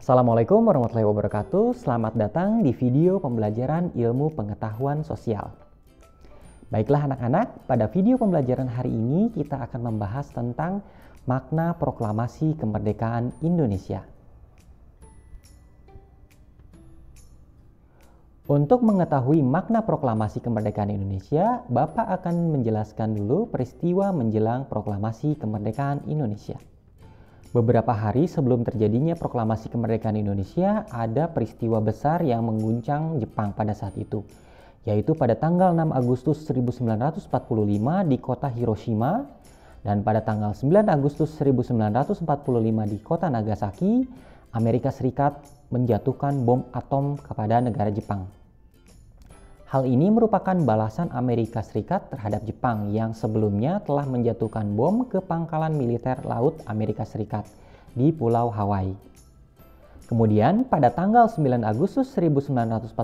Assalamualaikum warahmatullahi wabarakatuh. Selamat datang di video pembelajaran ilmu pengetahuan sosial. Baiklah anak-anak, pada video pembelajaran hari ini kita akan membahas tentang makna proklamasi kemerdekaan Indonesia. Untuk mengetahui makna proklamasi kemerdekaan Indonesia, Bapak akan menjelaskan dulu peristiwa menjelang proklamasi kemerdekaan Indonesia. Beberapa hari sebelum terjadinya proklamasi kemerdekaan Indonesia, ada peristiwa besar yang mengguncang Jepang pada saat itu, yaitu pada tanggal 6 Agustus 1945 di kota Hiroshima dan pada tanggal 9 Agustus 1945 di kota Nagasaki, Amerika Serikat menjatuhkan bom atom kepada negara Jepang. Hal ini merupakan balasan Amerika Serikat terhadap Jepang yang sebelumnya telah menjatuhkan bom ke pangkalan militer laut Amerika Serikat di Pulau Hawaii. Kemudian pada tanggal 9 Agustus 1945,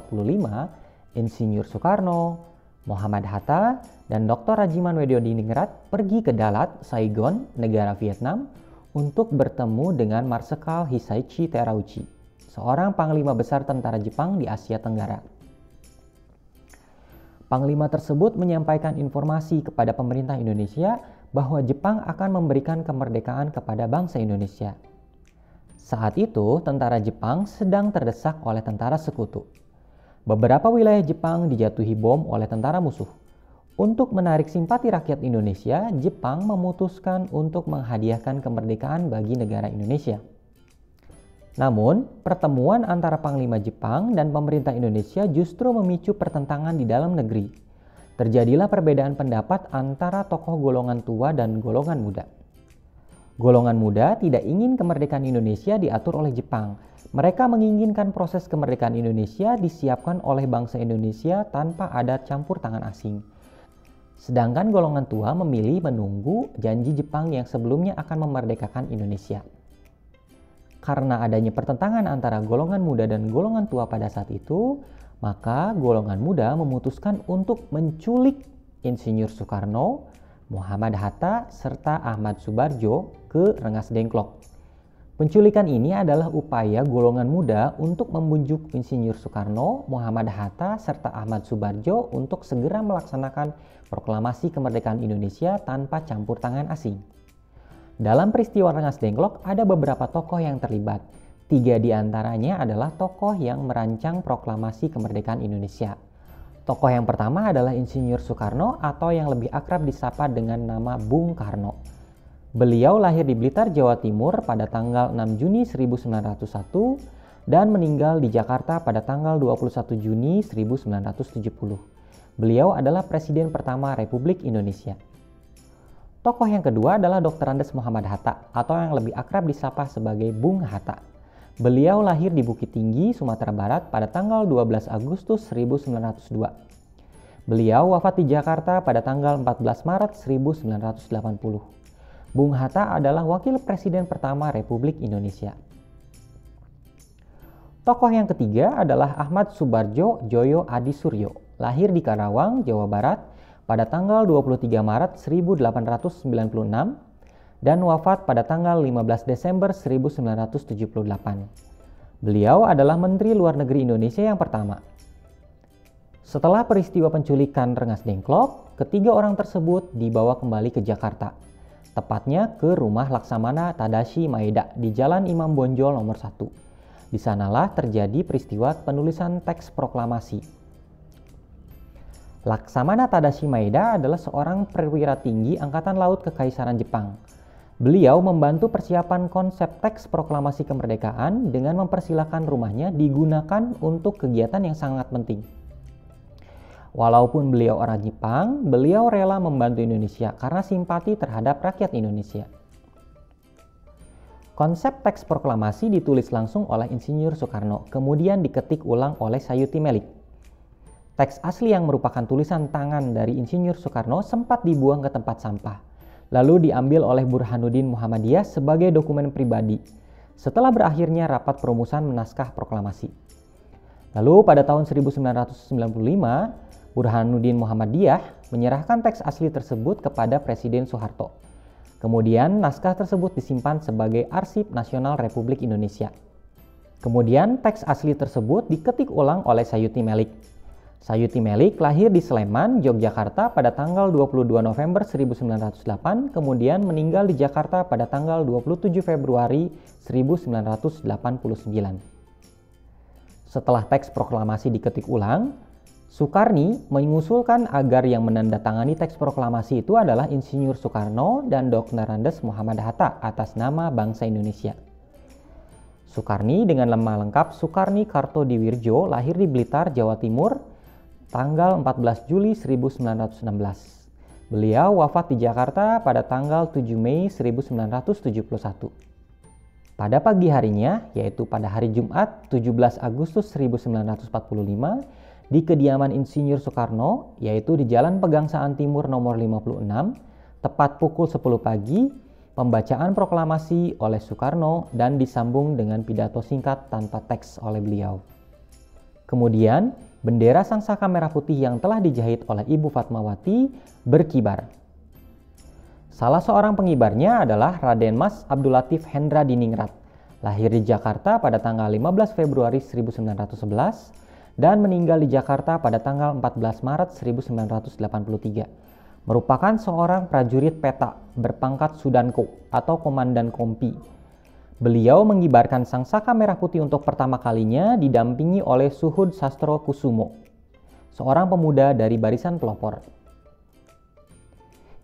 Insinyur Soekarno, Muhammad Hatta, dan Dr. Rajiman Weddiodiningrat pergi ke Dalat, Saigon, negara Vietnam untuk bertemu dengan Marsekal Hisaichi Terauchi, seorang panglima besar tentara Jepang di Asia Tenggara. Panglima tersebut menyampaikan informasi kepada pemerintah Indonesia bahwa Jepang akan memberikan kemerdekaan kepada bangsa Indonesia. Saat itu, tentara Jepang sedang terdesak oleh tentara sekutu. Beberapa wilayah Jepang dijatuhi bom oleh tentara musuh. Untuk menarik simpati rakyat Indonesia, Jepang memutuskan untuk menghadiahkan kemerdekaan bagi negara Indonesia. Namun, pertemuan antara Panglima Jepang dan pemerintah Indonesia justru memicu pertentangan di dalam negeri. Terjadilah perbedaan pendapat antara tokoh golongan tua dan golongan muda. Golongan muda tidak ingin kemerdekaan Indonesia diatur oleh Jepang. Mereka menginginkan proses kemerdekaan Indonesia disiapkan oleh bangsa Indonesia tanpa ada campur tangan asing. Sedangkan golongan tua memilih menunggu janji Jepang yang sebelumnya akan memerdekakan Indonesia. Karena adanya pertentangan antara golongan muda dan golongan tua pada saat itu, maka golongan muda memutuskan untuk menculik Insinyur Soekarno, Muhammad Hatta, serta Ahmad Subarjo ke Rengas Dengklok. Penculikan ini adalah upaya golongan muda untuk membujuk Insinyur Soekarno, Muhammad Hatta, serta Ahmad Subarjo untuk segera melaksanakan proklamasi kemerdekaan Indonesia tanpa campur tangan asing. Dalam peristiwa Rengas Dengklok ada beberapa tokoh yang terlibat. 3 di antaranya adalah tokoh yang merancang proklamasi kemerdekaan Indonesia. Tokoh yang pertama adalah Insinyur Soekarno atau yang lebih akrab disapa dengan nama Bung Karno. Beliau lahir di Blitar, Jawa Timur pada tanggal 6 Juni 1901 dan meninggal di Jakarta pada tanggal 21 Juni 1970. Beliau adalah Presiden pertama Republik Indonesia. Tokoh yang kedua adalah Dr. Andes Muhammad Hatta atau yang lebih akrab disapa sebagai Bung Hatta. Beliau lahir di Bukit Tinggi, Sumatera Barat pada tanggal 12 Agustus 1902. Beliau wafat di Jakarta pada tanggal 14 Maret 1980. Bung Hatta adalah Wakil Presiden pertama Republik Indonesia. Tokoh yang ketiga adalah Ahmad Subarjo Joyo Adi Suryo, lahir di Karawang, Jawa Barat pada tanggal 23 Maret 1896 dan wafat pada tanggal 15 Desember 1978. Beliau adalah Menteri Luar Negeri Indonesia yang pertama. Setelah peristiwa penculikan Rengas Dengklok, ketiga orang tersebut dibawa kembali ke Jakarta, tepatnya ke rumah Laksamana Tadashi Maeda di Jalan Imam Bonjol nomor 1. Di sanalah terjadi peristiwa penulisan teks proklamasi. Laksamana Tadashi Maeda adalah seorang perwira tinggi Angkatan Laut Kekaisaran Jepang. Beliau membantu persiapan konsep teks proklamasi kemerdekaan dengan mempersilahkan rumahnya digunakan untuk kegiatan yang sangat penting. Walaupun beliau orang Jepang, beliau rela membantu Indonesia karena simpati terhadap rakyat Indonesia. Konsep teks proklamasi ditulis langsung oleh Insinyur Soekarno, kemudian diketik ulang oleh Sayuti Melik. Teks asli yang merupakan tulisan tangan dari Insinyur Soekarno sempat dibuang ke tempat sampah, lalu diambil oleh Burhanuddin Muhammadiyah sebagai dokumen pribadi setelah berakhirnya rapat perumusan naskah proklamasi. Lalu pada tahun 1995, Burhanuddin Muhammadiyah menyerahkan teks asli tersebut kepada Presiden Soeharto. Kemudian naskah tersebut disimpan sebagai Arsip Nasional Republik Indonesia. Kemudian teks asli tersebut diketik ulang oleh Sayuti Melik. Sayuti Melik lahir di Sleman, Yogyakarta pada tanggal 22 November 1908, kemudian meninggal di Jakarta pada tanggal 27 Februari 1989. Setelah teks proklamasi diketik ulang, Soekarni mengusulkan agar yang menandatangani teks proklamasi itu adalah Insinyur Soekarno dan Dr. Andes Muhammad Hatta atas nama bangsa Indonesia. Soekarni dengan nama lengkap Soekarni Kartodiwirjo lahir di Blitar, Jawa Timur, tanggal 14 Juli 1916. Beliau wafat di Jakarta pada tanggal 7 Mei 1971. Pada pagi harinya, yaitu pada hari Jumat 17 Agustus 1945, di kediaman Insinyur Soekarno, yaitu di Jalan Pegangsaan Timur nomor 56, tepat pukul 10 pagi, pembacaan proklamasi oleh Soekarno dan disambung dengan pidato singkat tanpa teks oleh beliau. Kemudian, bendera Sangsaka Merah Putih yang telah dijahit oleh Ibu Fatmawati berkibar. Salah seorang pengibarnya adalah Raden Mas Abdul Latif Hendra Diningrat, lahir di Jakarta pada tanggal 15 Februari 1911 dan meninggal di Jakarta pada tanggal 14 Maret 1983. Merupakan seorang prajurit peta berpangkat Sudanko atau Komandan Kompi. Beliau mengibarkan Sangsaka Merah Putih untuk pertama kalinya didampingi oleh Suhud Sastro Kusumo, seorang pemuda dari barisan pelopor.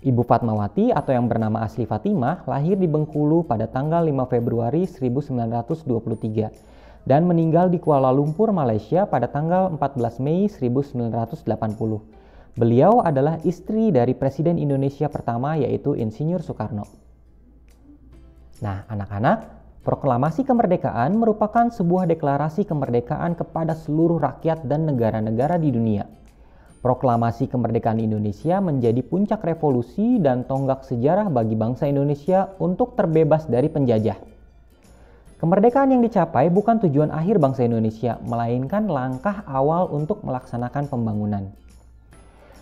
Ibu Fatmawati atau yang bernama asli Fatimah lahir di Bengkulu pada tanggal 5 Februari 1923 dan meninggal di Kuala Lumpur, Malaysia pada tanggal 14 Mei 1980. Beliau adalah istri dari Presiden Indonesia pertama yaitu Insinyur Soekarno. Nah, anak-anak, proklamasi kemerdekaan merupakan sebuah deklarasi kemerdekaan kepada seluruh rakyat dan negara-negara di dunia. Proklamasi kemerdekaan Indonesia menjadi puncak revolusi dan tonggak sejarah bagi bangsa Indonesia untuk terbebas dari penjajah. Kemerdekaan yang dicapai bukan tujuan akhir bangsa Indonesia, melainkan langkah awal untuk melaksanakan pembangunan.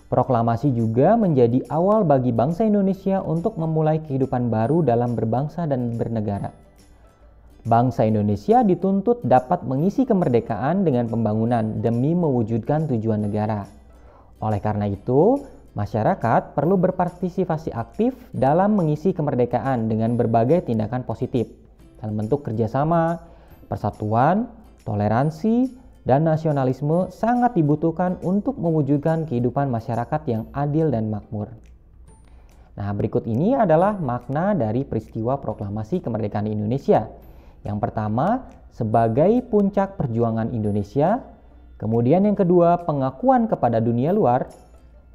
Proklamasi juga menjadi awal bagi bangsa Indonesia untuk memulai kehidupan baru dalam berbangsa dan bernegara. Bangsa Indonesia dituntut dapat mengisi kemerdekaan dengan pembangunan demi mewujudkan tujuan negara. Oleh karena itu, masyarakat perlu berpartisipasi aktif dalam mengisi kemerdekaan dengan berbagai tindakan positif dalam bentuk kerjasama, persatuan, toleransi, dan nasionalisme sangat dibutuhkan untuk mewujudkan kehidupan masyarakat yang adil dan makmur. Nah, berikut ini adalah makna dari peristiwa proklamasi kemerdekaan Indonesia. Yang pertama, sebagai puncak perjuangan Indonesia. Kemudian yang kedua, pengakuan kepada dunia luar.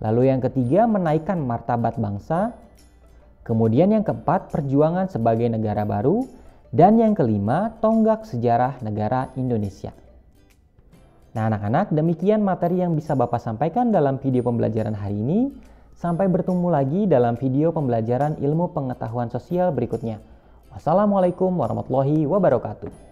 Lalu yang ketiga, menaikkan martabat bangsa. Kemudian yang keempat, perjuangan sebagai negara baru. Dan yang kelima, tonggak sejarah negara Indonesia. Nah, anak-anak, demikian materi yang bisa Bapak sampaikan dalam video pembelajaran hari ini. Sampai bertemu lagi dalam video pembelajaran ilmu pengetahuan sosial berikutnya. Wassalamualaikum warahmatullahi wabarakatuh.